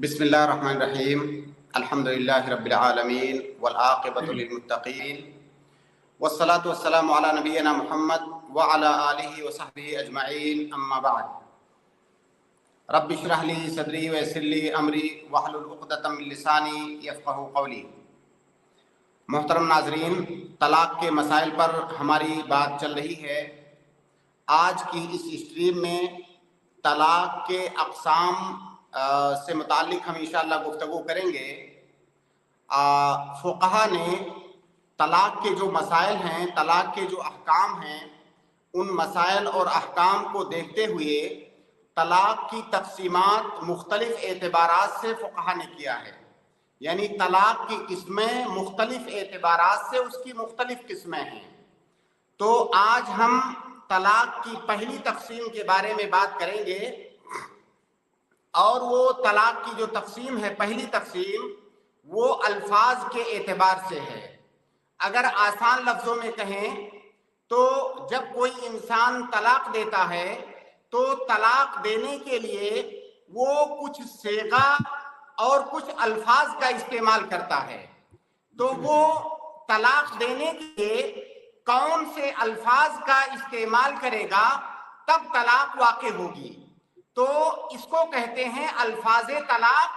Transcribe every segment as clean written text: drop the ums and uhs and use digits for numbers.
بسم اللہ الرحمن الرحیم الحمدللہ رب العالمین والعاقبۃ للمتقین والصلاة والسلام علی نبینا محمد وعلی آلہ وصحبہ اجمعین اما بعد رب اشرح لی صدری ویسر لی امری واحلل عقدۃ من لسانی یفقہوا قولی۔ محترم ناظرین، طلاق کے مسائل پر ہماری بات چل رہی ہے۔ آج کی اس اسٹریم میں طلاق کے اقسام سے متعلق ہم انشاءاللہ گفتگو کریں گے۔ فقہا نے طلاق کے جو مسائل ہیں، طلاق کے جو احکام ہیں، ان مسائل اور احکام کو دیکھتے ہوئے طلاق کی تقسیمات مختلف اعتبارات سے فقہا نے کیا ہے، یعنی طلاق کی قسمیں مختلف اعتبارات سے اس کی مختلف قسمیں ہیں۔ تو آج ہم طلاق کی پہلی تقسیم کے بارے میں بات کریں گے، اور وہ طلاق کی جو تقسیم ہے، پہلی تقسیم، وہ الفاظ کے اعتبار سے ہے۔ اگر آسان لفظوں میں کہیں تو جب کوئی انسان طلاق دیتا ہے تو طلاق دینے کے لیے وہ کچھ صیغہ اور کچھ الفاظ کا استعمال کرتا ہے۔ تو وہ طلاق دینے کے لیے کون سے الفاظ کا استعمال کرے گا تب طلاق واقع ہوگی۔ تو اس کو کہتے ہیں الفاظ طلاق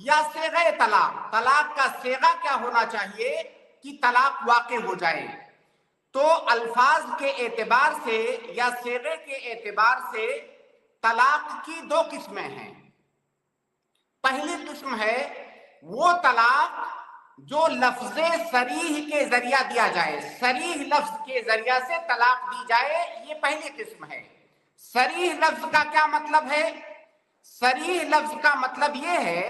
یا صیغہ طلاق۔ طلاق کا صیغہ کیا ہونا چاہیے کہ طلاق واقع ہو جائے۔ تو الفاظ کے اعتبار سے یا صیغے کے اعتبار سے طلاق کی دو قسمیں ہیں۔ پہلی قسم ہے وہ طلاق جو لفظ صریح کے ذریعہ دیا جائے، صریح لفظ کے ذریعہ سے طلاق دی جائے، یہ پہلی قسم ہے۔ صریح لفظ کا کیا مطلب ہے؟ صریح لفظ کا مطلب یہ ہے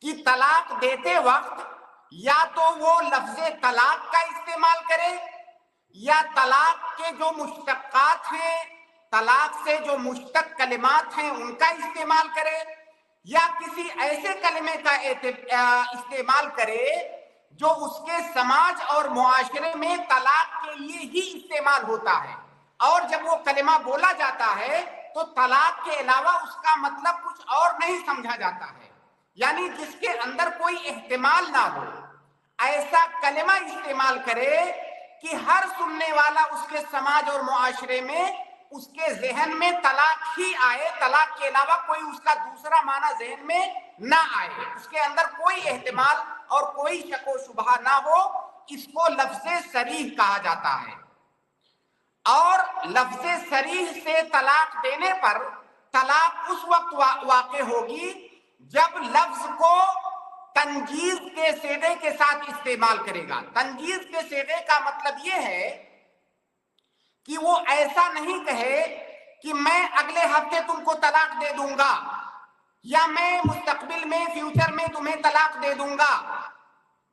کہ طلاق دیتے وقت یا تو وہ لفظ طلاق کا استعمال کرے، یا طلاق کے جو مشتقات ہیں، طلاق سے جو مشتق کلمات ہیں ان کا استعمال کرے، یا کسی ایسے کلمے کا استعمال کرے جو اس کے سماج اور معاشرے میں طلاق کے لیے ہی استعمال ہوتا ہے، اور جب وہ کلمہ بولا جاتا ہے تو طلاق کے علاوہ اس کا مطلب کچھ اور نہیں سمجھا جاتا ہے، یعنی جس کے اندر کوئی احتمال نہ ہو، ایسا کلمہ استعمال کرے کہ ہر سننے والا اس کے سماج اور معاشرے میں اس کے ذہن میں طلاق ہی آئے، طلاق کے علاوہ کوئی اس کا دوسرا معنی ذہن میں نہ آئے، اس کے اندر کوئی احتمال اور کوئی شک و شبہ نہ ہو، اس کو لفظ صریح کہا جاتا ہے۔ اور لفظ صریح سے طلاق دینے پر طلاق اس وقت واقع ہوگی جب لفظ کو تنجیز کے صیغے کے ساتھ استعمال کرے گا۔ تنجیز کے صیغے کا مطلب یہ ہے کہ وہ ایسا نہیں کہے کہ میں اگلے ہفتے تم کو طلاق دے دوں گا، یا میں مستقبل میں فیوچر میں تمہیں طلاق دے دوں گا۔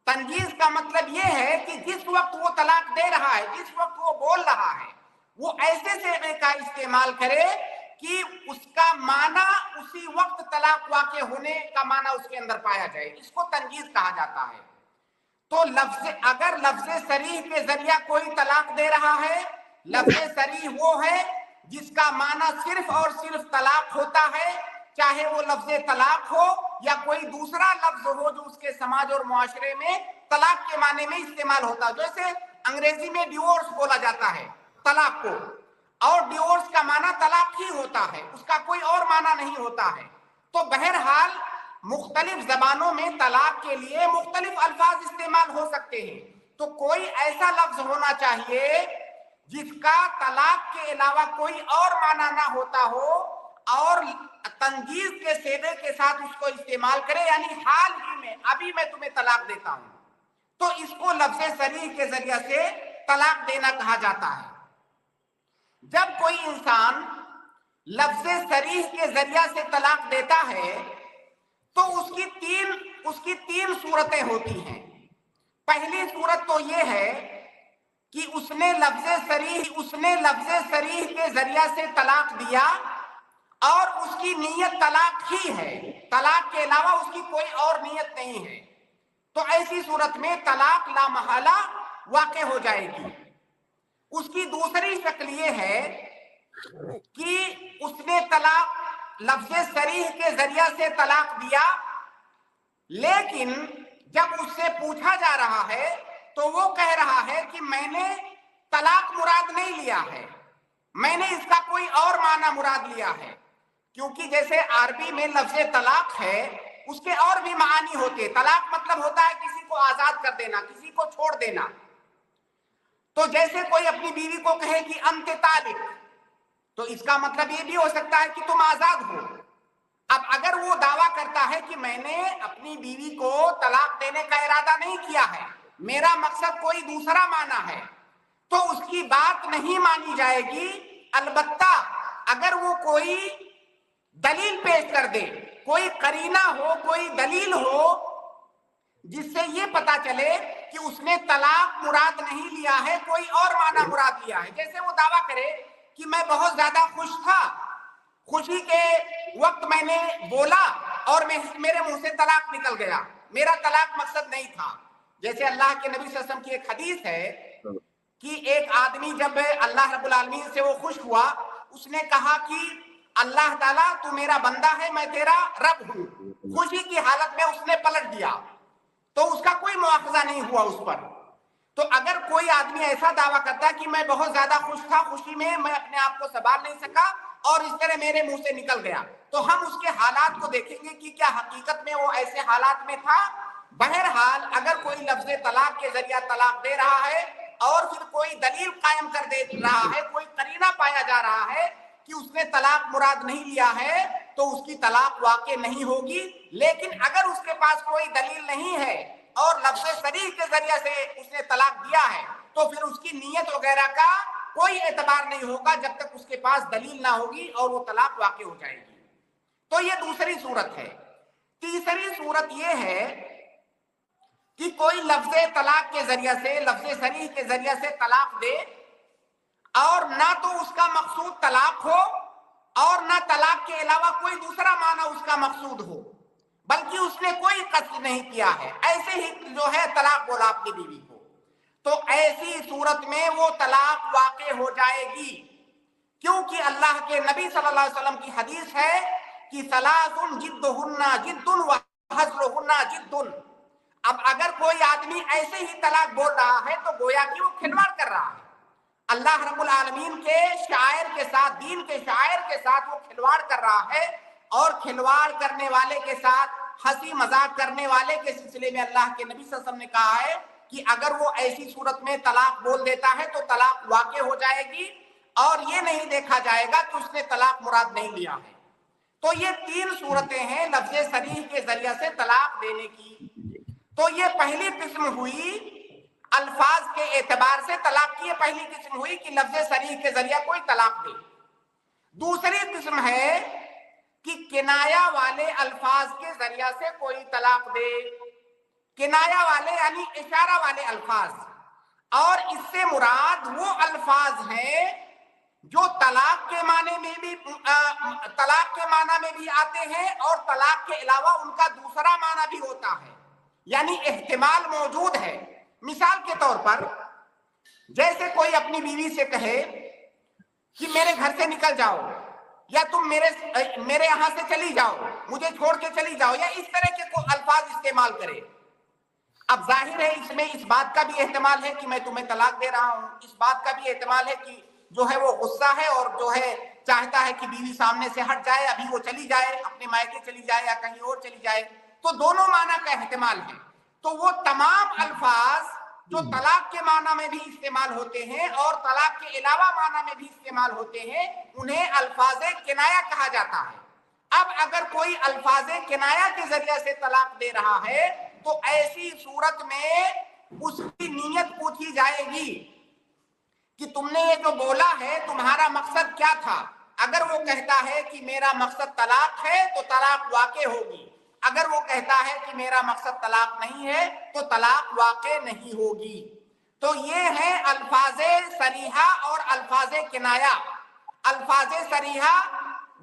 تنجیز کا مطلب یہ ہے کہ جس وقت وہ طلاق دے رہا ہے، جس وقت وہ بول رہا ہے، وہ ایسے صیغے کا استعمال کرے کہ اس کا معنی اسی وقت طلاق واقع ہونے کا معنی اس کے اندر پایا جائے، اس کو تنجیز کہا جاتا ہے۔ تو اگر لفظ صریح کے ذریعہ کوئی طلاق دے رہا ہے، لفظ صریح وہ ہے جس کا معنی صرف اور صرف طلاق ہوتا ہے، چاہے وہ لفظ طلاق ہو یا کوئی دوسرا لفظ ہو جو اس کے سماج اور معاشرے میں طلاق کے معنی میں استعمال ہوتا ہے۔ جیسے انگریزی میں ڈیورس بولا جاتا ہے طلاق کو، اور ڈیورس کا معنی طلاق ہی ہوتا ہے، اس کا کوئی اور معنی نہیں ہوتا ہے۔ تو بہرحال مختلف زبانوں میں طلاق کے لیے مختلف الفاظ استعمال ہو سکتے ہیں، تو کوئی ایسا لفظ ہونا چاہیے جس کا طلاق کے علاوہ کوئی اور معنی نہ ہوتا ہو، اور تنجیز کے صیغے کے ساتھ اس کو استعمال کرے، یعنی حال ہی میں، ابھی میں تمہیں طلاق دیتا ہوں، تو اس کو لفظ صریح کے ذریعے سے طلاق دینا کہا جاتا ہے۔ جب کوئی انسان لفظ صریح کے ذریعہ سے طلاق دیتا ہے تو اس کی تین صورتیں ہوتی ہیں۔ پہلی صورت تو یہ ہے کہ اس نے لفظ صریح کے ذریعہ سے طلاق دیا اور اس کی نیت طلاق ہی ہے، طلاق کے علاوہ اس کی کوئی اور نیت نہیں ہے، تو ایسی صورت میں طلاق لا محالہ واقع ہو جائے گی۔ اس کی دوسری شکل یہ ہے کہ اس نے طلاق لفظ صریح کے ذریعہ سے طلاق دیا، لیکن جب اس سے پوچھا جا رہا ہے تو وہ کہہ رہا ہے کہ میں نے طلاق مراد نہیں لیا ہے، میں نے اس کا کوئی اور معنی مراد لیا ہے. کیونکہ جیسے عربی میں لفظ طلاق ہے اس کے اور بھی معانی ہوتے. طلاق مطلب ہوتا ہے کسی کو آزاد کر دینا، کسی کو چھوڑ دینا. تو جیسے کوئی اپنی بیوی کو کہے کہ انت طالق، تو اس کا مطلب یہ بھی ہو سکتا ہے کہ تم آزاد ہو. اب اگر وہ دعویٰ کرتا ہے کہ میں نے اپنی بیوی کو طلاق دینے کا ارادہ نہیں کیا ہے، میرا مقصد کوئی دوسرا معنی ہے، تو اس کی بات نہیں مانی جائے گی. البتہ اگر وہ کوئی دلیل پیش کر دے، کوئی قرینہ ہو، کوئی دلیل ہو جس سے یہ پتا چلے کہ اس نے طلاق مراد نہیں لیا ہے، کوئی اور معنی مراد لیا ہے. جیسے وہ دعویٰ کرے کہ میں بہت زیادہ خوش تھا، خوشی کے وقت میں نے بولا اور میرے منہ سے طلاق نکل گیا، میرا طلاق مقصد نہیں تھا. جیسے اللہ کے نبی صلی اللہ علیہ وسلم کی ایک حدیث ہے کہ ایک آدمی جب اللہ رب العالمین سے وہ خوش ہوا، اس نے کہا کہ اللہ تعالیٰ تو میرا بندہ ہے، میں تیرا رب ہوں. خوشی کی حالت میں اس نے پلٹ دیا تو اس کا کوئی مواخذہ نہیں ہوا اس پر. تو اگر کوئی آدمی ایسا دعویٰ کرتا ہے کہ میں بہت زیادہ خوش تھا، خوشی میں میں اپنے آپ کو سنبھال نہیں سکا اور اس طرح میرے منہ سے نکل گیا، تو ہم اس کے حالات کو دیکھیں گے کہ کیا حقیقت میں وہ ایسے حالات میں تھا. بہرحال اگر کوئی لفظ طلاق کے ذریعہ طلاق دے رہا ہے اور پھر کوئی دلیل قائم کر دے رہا ہے، کوئی قرینہ پایا جا رہا ہے کہ اس نے طلاق مراد نہیں لیا ہے، تو اس کی طلاق واقع نہیں ہوگی. لیکن اگر اس کے پاس کوئی دلیل نہیں ہے اور لفظ صریح کے ذریعے سے اس نے طلاق دیا ہے، تو پھر اس کی نیت وغیرہ کا کوئی اعتبار نہیں ہوگا جب تک اس کے پاس دلیل نہ ہوگی اور وہ طلاق واقع ہو جائے گی. تو یہ دوسری صورت ہے. تیسری صورت یہ ہے کہ کوئی لفظ طلاق کے ذریعے سے، لفظ صریح کے ذریعے سے طلاق دے اور نہ تو اس کا مقصود طلاق ہو اور نہ طلاق کے علاوہ کوئی دوسرا معنی اس کا مقصود ہو، بلکہ اس نے کوئی قصد نہیں کیا ہے، ایسے ہی جو ہے طلاق بولا اپنی بیوی کو، تو ایسی صورت میں وہ طلاق واقع ہو جائے گی. کیونکہ اللہ کے نبی صلی اللہ علیہ وسلم کی حدیث ہے کہ ثلاث جدہن جد وحزرہن جد. اب اگر کوئی آدمی ایسے ہی طلاق بول رہا ہے تو گویا کہ وہ کھلواڑ کر رہا ہے. اللہ رب العالمین کے شاعر کے ساتھ، دین کے شاعر کے ساتھ وہ کھلواڑ کر رہا ہے. اور کھلواڑ کرنے والے کے ساتھ، ہنسی مذاق کرنے والے کے سلسلے میں اللہ کے نبی صلی اللہ علیہ وسلم نے کہا ہے کہ اگر وہ ایسی صورت میں طلاق بول دیتا ہے تو طلاق واقع ہو جائے گی اور یہ نہیں دیکھا جائے گا کہ اس نے طلاق مراد نہیں لیا ہے. تو یہ تین صورتیں ہیں لفظ صریح کے ذریعے سے طلاق دینے کی. تو یہ پہلی قسم ہوئی الفاظ کے اعتبار سے طلاق کی، یہ پہلی قسم ہوئی کہ لفظ صریح کے ذریعہ کوئی طلاق دے. دوسری قسم ہے کہ کنایہ والے الفاظ کے ذریعہ سے کوئی طلاق دے. کنایہ والے یعنی اشارہ والے الفاظ، اور اس سے مراد وہ الفاظ ہیں جو طلاق کے معنی میں بھی آتے ہیں اور طلاق کے علاوہ ان کا دوسرا معنی بھی ہوتا ہے، یعنی احتمال موجود ہے. مثال کے طور پر جیسے کوئی اپنی بیوی سے کہے کہ میرے گھر سے نکل جاؤ، یا تم میرے یہاں سے چلی جاؤ، مجھے چھوڑ کے چلی جاؤ، یا اس طرح کے کوئی الفاظ استعمال کرے. اب ظاہر ہے اس میں اس بات کا بھی احتمال ہے کہ میں تمہیں طلاق دے رہا ہوں، اس بات کا بھی احتمال ہے کہ جو ہے وہ غصہ ہے اور جو ہے چاہتا ہے کہ بیوی سامنے سے ہٹ جائے، ابھی وہ چلی جائے، اپنے مائکے چلی جائے یا کہیں اور چلی جائے. تو دونوں معنی کا احتمال ہے. تو وہ تمام الفاظ جو طلاق کے معنی میں بھی استعمال ہوتے ہیں اور طلاق کے علاوہ معنی میں بھی استعمال ہوتے ہیں، انہیں الفاظ کنایہ کہا جاتا ہے. اب اگر کوئی الفاظ کنایہ کے ذریعے سے طلاق دے رہا ہے تو ایسی صورت میں اس کی نیت پوچھی جائے گی کہ تم نے یہ جو بولا ہے تمہارا مقصد کیا تھا. اگر وہ کہتا ہے کہ میرا مقصد طلاق ہے تو طلاق واقع ہوگی، اگر وہ کہتا ہے کہ میرا مقصد طلاق نہیں ہے تو طلاق واقع نہیں ہوگی. تو یہ ہیں الفاظ صریحہ اور الفاظ کنایہ. الفاظ صریحہ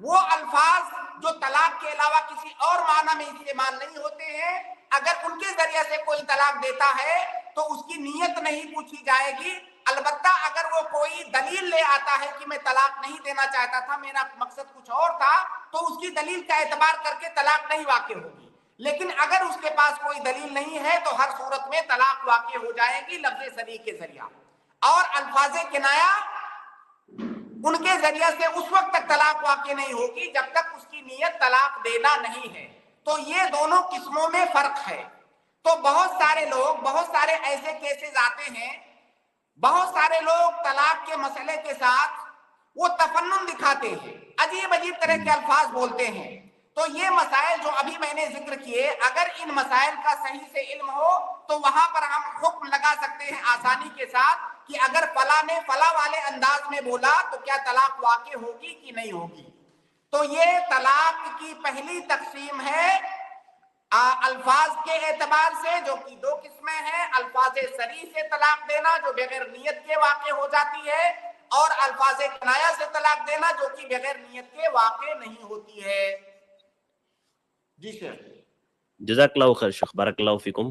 وہ الفاظ جو طلاق کے علاوہ کسی اور معنی میں استعمال نہیں ہوتے ہیں، اگر ان کے ذریعے سے کوئی طلاق دیتا ہے تو اس کی نیت نہیں پوچھی جائے گی، البتہ اگر وہ کوئی دلیل لے آتا ہے کہ میں طلاق نہیں دینا چاہتا تھا، میرا مقصد کچھ اور تھا، تو اس کی دلیل کا اعتبار کر کے طلاق نہیں واقع ہوگی. لیکن اگر اس کے پاس کوئی دلیل نہیں ہے تو ہر صورت میں طلاق واقع ہو جائے گی لفظ صریح کے ذریعہ. اور الفاظ کنایہ ان کے ذریعے سے اس وقت تک طلاق واقع نہیں ہوگی جب تک اس کی نیت طلاق دینا نہیں ہے. تو یہ دونوں قسموں میں فرق ہے. تو بہت سارے ایسے کیسز آتے ہیں، بہت سارے لوگ طلاق کے مسئلے کے ساتھ وہ تفنن دکھاتے ہیں، عجیب عجیب طرح کے الفاظ بولتے ہیں. تو یہ مسائل جو ابھی میں نے ذکر کیے، اگر ان مسائل کا صحیح سے علم ہو تو وہاں پر ہم حکم لگا سکتے ہیں آسانی کے ساتھ کہ اگر فلاں نے فلاں والے انداز میں بولا تو کیا طلاق واقع ہوگی کہ نہیں ہوگی. تو یہ طلاق کی پہلی تقسیم ہے الفاظ کے اعتبار سے، جو کہ دو قسمیں ہیں: الفاظ صریح سے طلاق دینا جو بغیر نیت کے واقع ہو جاتی ہے، اور الفاظ کنایہ سے طلاق دینا جو کہ بغیر نیت کے واقع نہیں ہوتی ہے. جی شیخ. جزاک اللہ خیر شیخ، بارک اللہ فیکم.